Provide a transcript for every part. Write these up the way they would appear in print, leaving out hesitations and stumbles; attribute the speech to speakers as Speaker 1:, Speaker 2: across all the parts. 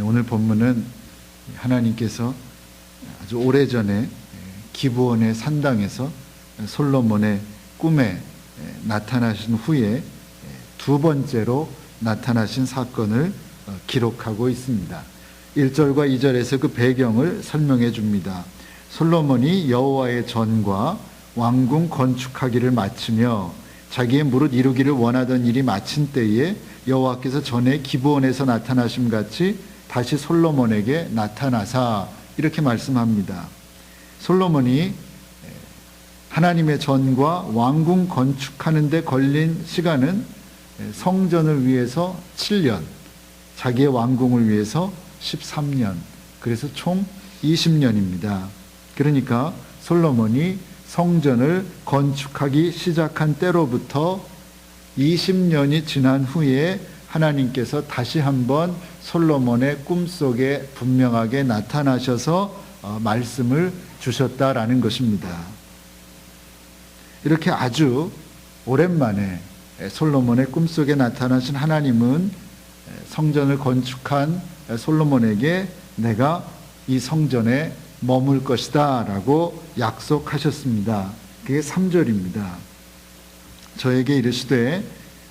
Speaker 1: 오늘 본문은 하나님께서 아주 오래전에 기브온의 산당에서 솔로몬의 꿈에 나타나신 후에 두 번째로 나타나신 사건을 기록하고 있습니다. 1절과 2절에서 그 배경을 설명해 줍니다. 솔로몬이 여호와의 전과 왕궁 건축하기를 마치며 자기의 무릇 이루기를 원하던 일이 마친 때에 여호와께서 전에 기브온에서 나타나심 같이 다시 솔로몬에게 나타나사, 이렇게 말씀합니다. 솔로몬이 하나님의 전과 왕궁 건축하는 데 걸린 시간은 성전을 위해서 7년, 자기의 왕궁을 위해서 13년, 그래서 총 20년입니다. 그러니까 솔로몬이 성전을 건축하기 시작한 때로부터 20년이 지난 후에 하나님께서 다시 한번 솔로몬의 꿈속에 분명하게 나타나셔서 말씀을 주셨다라는 것입니다. 이렇게 아주 오랜만에 솔로몬의 꿈속에 나타나신 하나님은 성전을 건축한 솔로몬에게 내가 이 성전에 머물 것이다 라고 약속하셨습니다. 그게 3절입니다. 저에게 이르시되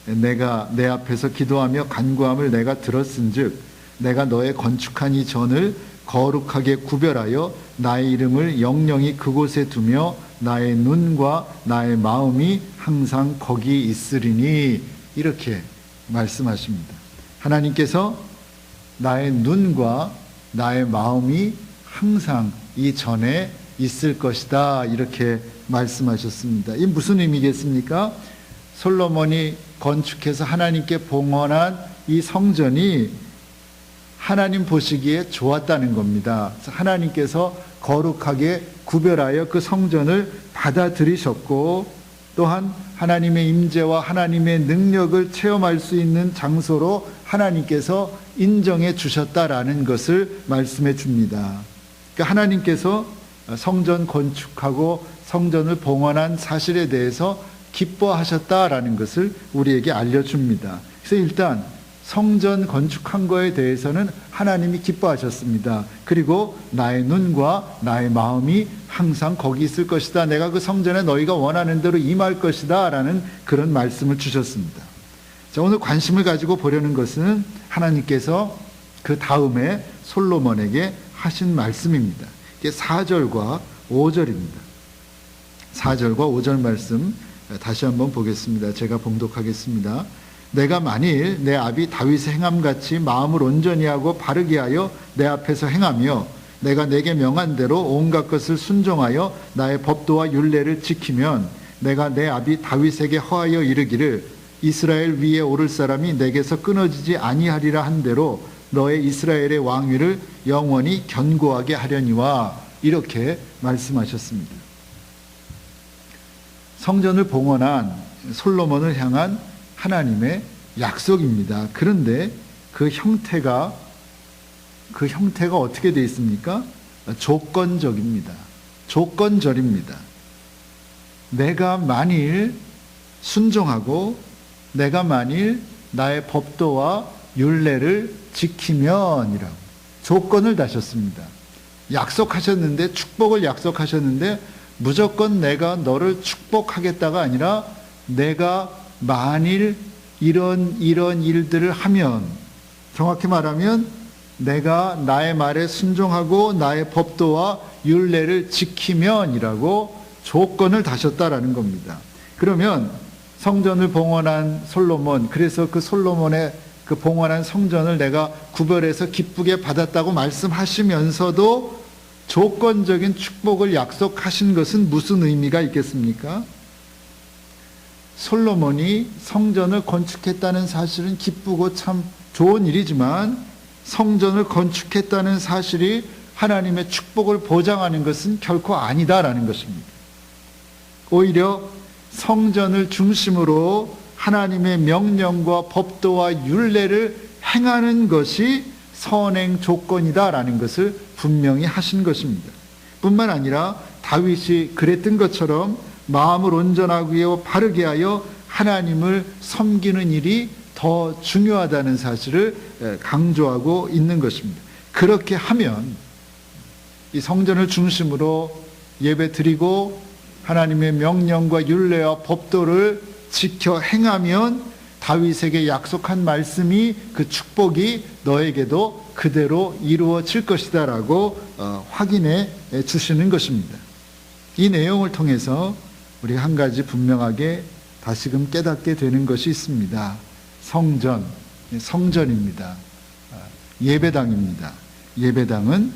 Speaker 1: 내가 내 앞에서 기도하며 간구함을 내가 들었은즉 내가 너의 건축한 이 전을 거룩하게 구별하여 나의 이름을 영영히 그곳에 두며 나의 눈과 나의 마음이 항상 거기 있으리니, 이렇게 말씀하십니다. 하나님께서 나의 눈과 나의 마음이 항상 이 전에 있을 것이다, 이렇게 말씀하셨습니다. 이 무슨 의미겠습니까? 솔로몬이 건축해서 하나님께 봉헌한 이 성전이 하나님 보시기에 좋았다는 겁니다. 하나님께서 거룩하게 구별하여 그 성전을 받아들이셨고, 또한 하나님의 임재와 하나님의 능력을 체험할 수 있는 장소로 하나님께서 인정해 주셨다라는 것을 말씀해 줍니다. 그러니까 하나님께서 성전 건축하고 성전을 봉헌한 사실에 대해서 기뻐하셨다라는 것을 우리에게 알려줍니다. 그래서 일단 성전 건축한 거에 대해서는 하나님이 기뻐하셨습니다. 그리고 나의 눈과 나의 마음이 항상 거기 있을 것이다. 내가 그 성전에 너희가 원하는 대로 임할 것이다 라는 그런 말씀을 주셨습니다. 자, 오늘 관심을 가지고 보려는 것은 하나님께서 그 다음에 솔로몬에게 하신 말씀입니다. 이게 4절과 5절입니다. 4절과 5절 말씀 다시 한번 보겠습니다. 제가 봉독하겠습니다. 내가 만일 내 아비 다윗의 행함같이 마음을 온전히 하고 바르게 하여 내 앞에서 행하며 내가 내게 명한 대로 온갖 것을 순종하여 나의 법도와 율례를 지키면 내가 내 아비 다윗에게 허하여 이르기를 이스라엘 위에 오를 사람이 내게서 끊어지지 아니하리라 한 대로 너의 이스라엘의 왕위를 영원히 견고하게 하려니와, 이렇게 말씀하셨습니다. 성전을 봉헌한 솔로몬을 향한 하나님의 약속입니다. 그런데 그 형태가 어떻게 되어 있습니까? 조건적입니다. 조건절입니다. 내가 만일 순종하고 내가 만일 나의 법도와 율례를 지키면이라고 조건을 다셨습니다. 약속하셨는데, 축복을 약속하셨는데 무조건 내가 너를 축복하겠다가 아니라 내가 만일 이런 일들을 하면, 정확히 말하면 내가 나의 말에 순종하고 나의 법도와 율례를 지키면이라고 조건을 다셨다라는 겁니다. 그러면 성전을 봉헌한 솔로몬, 그래서 그 솔로몬의 그 봉헌한 성전을 내가 구별해서 기쁘게 받았다고 말씀하시면서도 조건적인 축복을 약속하신 것은 무슨 의미가 있겠습니까? 솔로몬이 성전을 건축했다는 사실은 기쁘고 참 좋은 일이지만 성전을 건축했다는 사실이 하나님의 축복을 보장하는 것은 결코 아니다라는 것입니다. 오히려 성전을 중심으로 하나님의 명령과 법도와 율례를 행하는 것이 선행 조건이다라는 것을 분명히 하신 것입니다. 뿐만 아니라 다윗이 그랬던 것처럼 마음을 온전하고 바르게 하여 하나님을 섬기는 일이 더 중요하다는 사실을 강조하고 있는 것입니다. 그렇게 하면 이 성전을 중심으로 예배 드리고 하나님의 명령과 율례와 법도를 지켜 행하면 다윗에게 약속한 말씀이, 그 축복이 너에게도 그대로 이루어질 것이다 라고 확인해 주시는 것입니다. 이 내용을 통해서 우리 한 가지 분명하게 다시금 깨닫게 되는 것이 있습니다. 성전입니다. 예배당입니다. 예배당은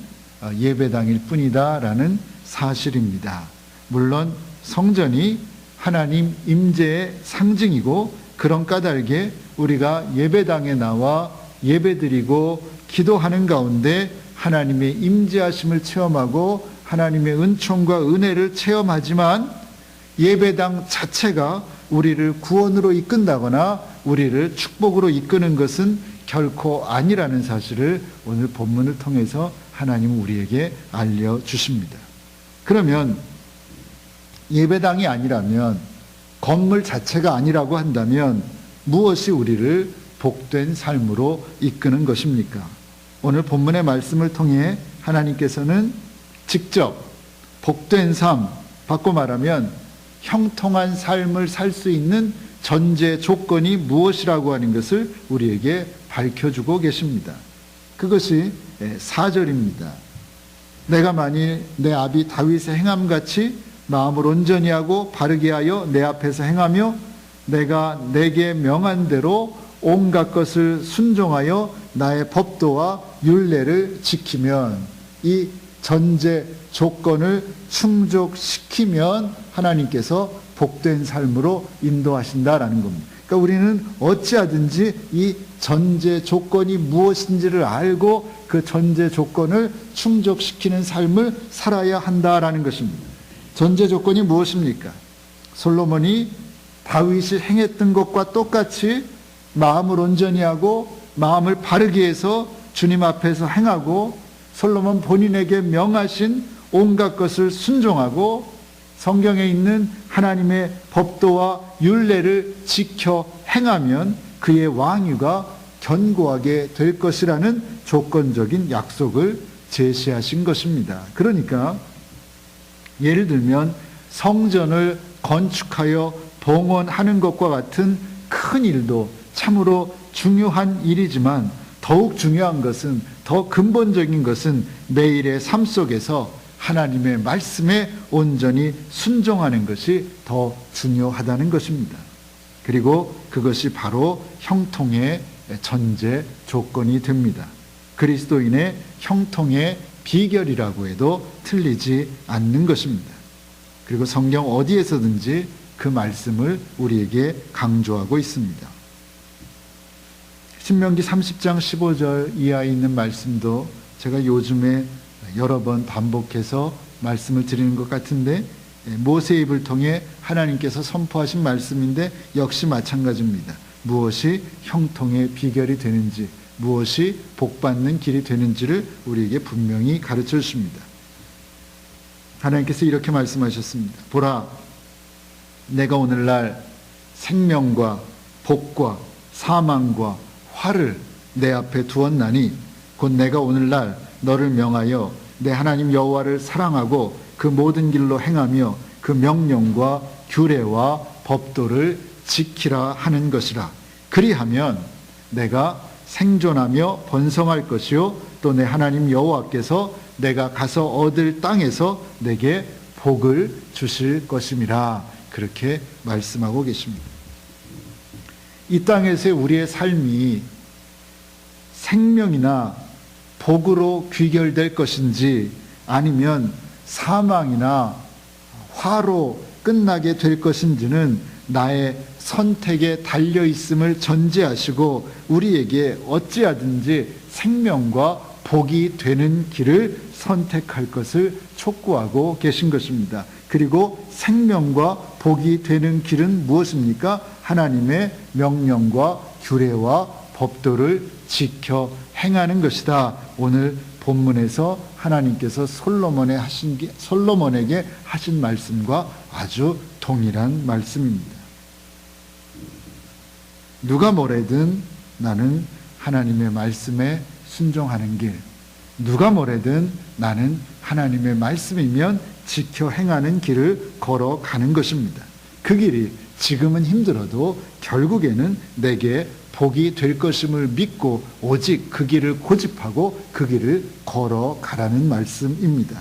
Speaker 1: 예배당일 뿐이다 라는 사실입니다. 물론 성전이 하나님 임재의 상징이고, 그런 까닭에 우리가 예배당에 나와 예배드리고 기도하는 가운데 하나님의 임재하심을 체험하고 하나님의 은총과 은혜를 체험하지만, 예배당 자체가 우리를 구원으로 이끈다거나 우리를 축복으로 이끄는 것은 결코 아니라는 사실을 오늘 본문을 통해서 하나님은 우리에게 알려주십니다. 그러면 예배당이 아니라면, 건물 자체가 아니라고 한다면 무엇이 우리를 복된 삶으로 이끄는 것입니까? 오늘 본문의 말씀을 통해 하나님께서는 직접 복된 삶, 바꿔 말하면 형통한 삶을 살 수 있는 전제 조건이 무엇이라고 하는 것을 우리에게 밝혀주고 계십니다. 그것이 4절입니다. 내가 만일 내 아비 다윗의 행함같이 마음을 온전히 하고 바르게 하여 내 앞에서 행하며 내가 내게 명한 대로 온갖 것을 순종하여 나의 법도와 율례를 지키면, 이 전제 조건을 충족시키면 하나님께서 복된 삶으로 인도하신다라는 겁니다. 그러니까 우리는 어찌하든지 이 전제 조건이 무엇인지를 알고 그 전제 조건을 충족시키는 삶을 살아야 한다라는 것입니다. 전제 조건이 무엇입니까? 솔로몬이 다윗이 행했던 것과 똑같이 마음을 온전히 하고 마음을 바르게 해서 주님 앞에서 행하고, 솔로몬 본인에게 명하신 온갖 것을 순종하고 성경에 있는 하나님의 법도와 율례를 지켜 행하면 그의 왕위가 견고하게 될 것이라는 조건적인 약속을 제시하신 것입니다. 그러니까 예를 들면 성전을 건축하여 봉헌하는 것과 같은 큰 일도 참으로 중요한 일이지만, 더욱 중요한 것은, 더 근본적인 것은 매일의 삶 속에서 하나님의 말씀에 온전히 순종하는 것이 더 중요하다는 것입니다. 그리고 그것이 바로 형통의 전제 조건이 됩니다. 그리스도인의 형통의 비결이라고 해도 틀리지 않는 것입니다. 그리고 성경 어디에서든지 그 말씀을 우리에게 강조하고 있습니다. 신명기 30장 15절 이하에 있는 말씀도 제가 요즘에 여러 번 반복해서 말씀을 드리는 것 같은데, 모세의 입을 통해 하나님께서 선포하신 말씀인데 역시 마찬가지입니다. 무엇이 형통의 비결이 되는지, 무엇이 복받는 길이 되는지를 우리에게 분명히 가르쳐 주십니다. 하나님께서 이렇게 말씀하셨습니다. 보라, 내가 오늘날 생명과 복과 사망과 화를 내 앞에 두었나니, 곧 내가 오늘날 너를 명하여 내 하나님 여호와를 사랑하고 그 모든 길로 행하며 그 명령과 규례와 법도를 지키라 하는 것이라. 그리하면 내가 생존하며 번성할 것이요 또 내 하나님 여호와께서 내가 가서 얻을 땅에서 내게 복을 주실 것임이라. 그렇게 말씀하고 계십니다. 이 땅에서의 우리의 삶이 생명이나 복으로 귀결될 것인지 아니면 사망이나 화로 끝나게 될 것인지는 나의 선택에 달려 있음을 전제하시고 우리에게 어찌하든지 생명과 복이 되는 길을 선택할 것을 촉구하고 계신 것입니다. 그리고 생명과 복이 되는 길은 무엇입니까? 하나님의 명령과 규례와 법도를 지켜 행하는 것이다. 오늘 본문에서 하나님께서 솔로몬에게 하신 말씀과 아주 동일한 말씀입니다. 누가 뭐래든 나는 하나님의 말씀에 순종하는 길, 누가 뭐래든 나는 하나님의 말씀이면 지켜 행하는 길을 걸어가는 것입니다. 그 길이 지금은 힘들어도 결국에는 내게 복이 될 것임을 믿고 오직 그 길을 고집하고 그 길을 걸어가라는 말씀입니다.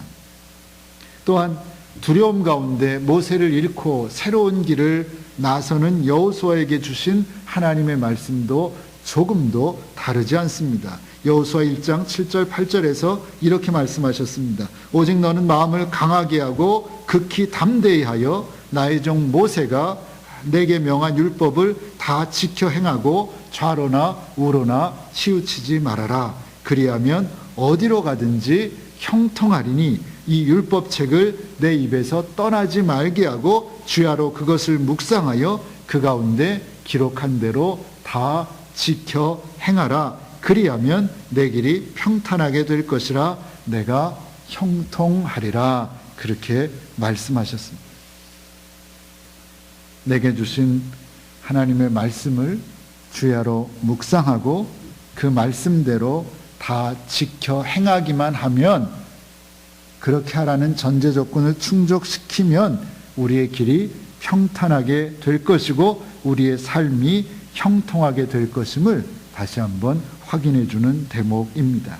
Speaker 1: 또한 두려움 가운데 모세를 잃고 새로운 길을 나서는 여호수아에게 주신 하나님의 말씀도 조금도 다르지 않습니다. 여호수아 1장 7절 8절에서 이렇게 말씀하셨습니다. 오직 너는 마음을 강하게 하고 극히 담대히 하여 나의 종 모세가 내게 명한 율법을 다 지켜 행하고 좌로나 우로나 치우치지 말아라. 그리하면 어디로 가든지 형통하리니 이 율법책을 내 입에서 떠나지 말게 하고 주야로 그것을 묵상하여 그 가운데 기록한 대로 다 지켜 행하라. 그리하면 내 길이 평탄하게 될 것이라. 내가 형통하리라. 그렇게 말씀하셨습니다. 내게 주신 하나님의 말씀을 주야로 묵상하고 그 말씀대로 다 지켜 행하기만 하면, 그렇게 하라는 전제 조건을 충족시키면 우리의 길이 평탄하게 될 것이고 우리의 삶이 형통하게 될 것임을 다시 한번 확인해 주는 대목입니다.